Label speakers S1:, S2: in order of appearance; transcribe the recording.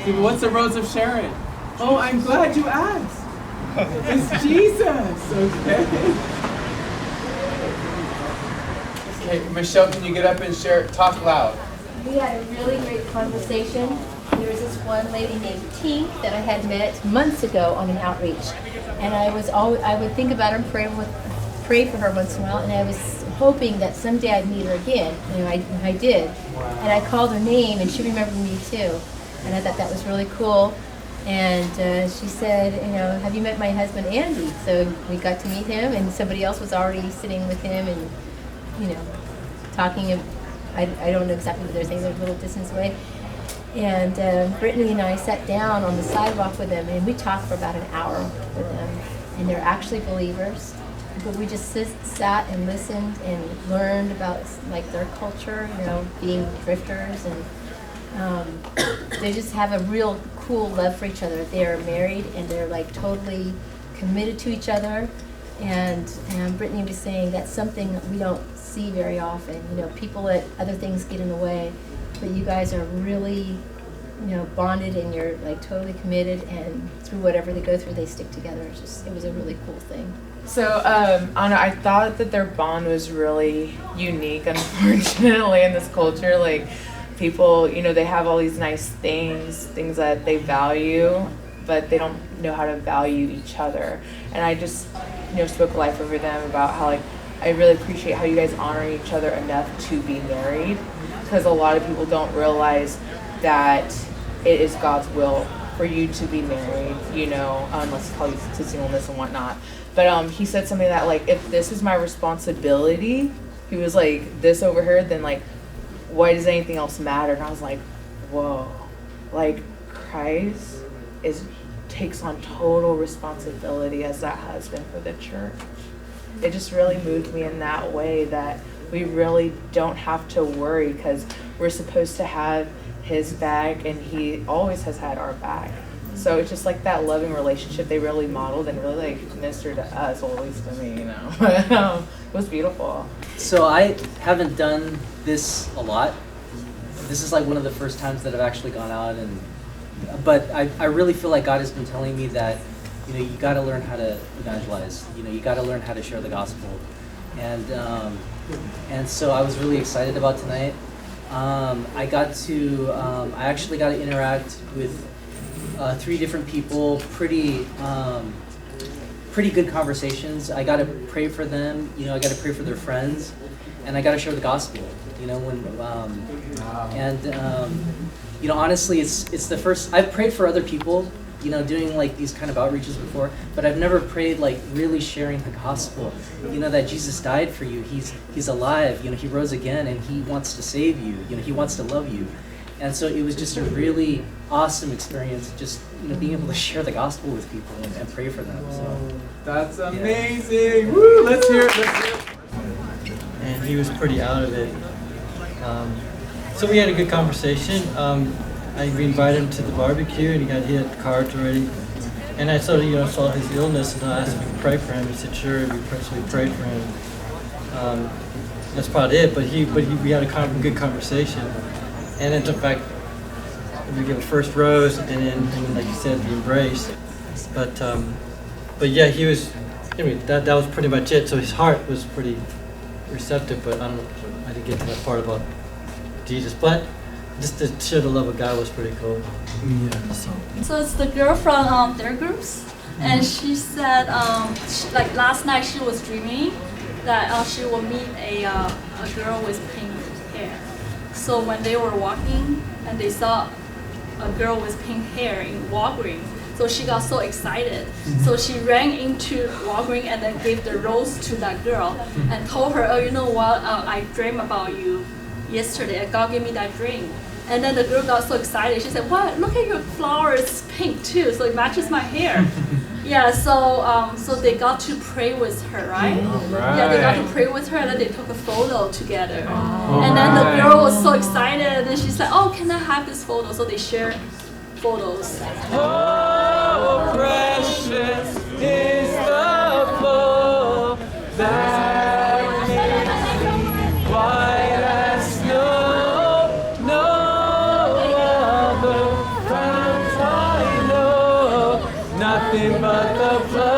S1: What's the Rose of Sharon? Oh, I'm glad you asked. It's Jesus, okay? Okay, Michelle, can you get up and share? Talk loud.
S2: We had a really great conversation. There was this one lady named Tink that I had met months ago on an outreach, and I would think about her and pray for her once in a while, and I was hoping that someday I'd meet her again. I did, and I called her name, and she remembered me too, and I thought that was really cool. And she said, have you met my husband Andy? So we got to meet him, and somebody else was already sitting with him, and talking. I don't know exactly what they're saying. They're a little distance away. And Brittany and I sat down on the sidewalk with them, and we talked for about an hour with them. And they're actually believers, but we just sat and listened and learned about their culture, being drifters, and they just have a real cool love for each other. They are married, and they're totally committed to each other. And Brittany was saying that's something that we don't see very often. People let other things get in the way, but you guys are really, bonded, and you're totally committed, and through whatever they go through, they stick together. It was a really cool thing.
S3: So, Anna, I thought that their bond was really unique, unfortunately, in this culture. People, they have all these nice things that they value, but they don't know how to value each other. And I just, spoke life over them about how, I really appreciate how you guys honor each other enough to be married, because a lot of people don't realize that it is God's will for you to be married, unless it's called to singleness and whatnot. But he said something that, if this is my responsibility, he was this over here, then, why does anything else matter? And I was like, whoa, Christ takes on total responsibility as that husband for the church. It just really moved me in that way, that we really don't have to worry, because we're supposed to have his back, and he always has had our back. So it's just that loving relationship they really modeled and really ministered to us, well, at least to me, But it was beautiful.
S4: So I haven't done this a lot. This is one of the first times that I've actually gone out, but I really feel like God has been telling me that you got to learn how to evangelize. You got to learn how to share the gospel, and so I was really excited about tonight. I actually got to interact with 3 different people. Pretty good conversations. I got to pray for them. I got to pray for their friends, and I got to share the gospel. Honestly, it's the first. I've prayed for other people, doing these kind of outreaches before, but I've never prayed really sharing the gospel. That Jesus died for you. He's alive. He rose again, and he wants to save you. He wants to love you. And so it was just a really awesome experience, just being able to share the gospel with people and pray for them. So
S1: that's amazing. Yeah. Woo! Let's hear it.
S5: And he was pretty out of it. So we had a good conversation. We invited him to the barbecue, and he got hit cards already. And I saw his illness, and I asked if we could pray for him. He said, sure. So we prayed for him. That's about it. But we had a good conversation. And in fact, we gave a first rose, and then like you said, the embrace. But yeah, he was. That was pretty much it. So his heart was pretty receptive, but I didn't get to that part about Jesus. But just to share the love of God was pretty cool. Yeah.
S6: So it's the girl from their groups, and she said, last night she was dreaming that she will meet a girl with pink hair. So when they were walking, and they saw a girl with pink hair in Walgreens, so she got so excited. So she ran into Walgreens and then gave the rose to that girl and told her, oh, you know what, I dreamed about you yesterday, and God gave me that dream. And then the girl got so excited. She said, what, look at your flower, it's pink too, so it matches my hair. Yeah, so they got to pray with her, right? Yeah, they got to pray with her, and then they took a photo together. And then the girl was so excited, and then she said, oh, can I have this photo? So they shared photos.
S1: Oh, precious is the flow that makes me white as snow. No other found nothing but the blood.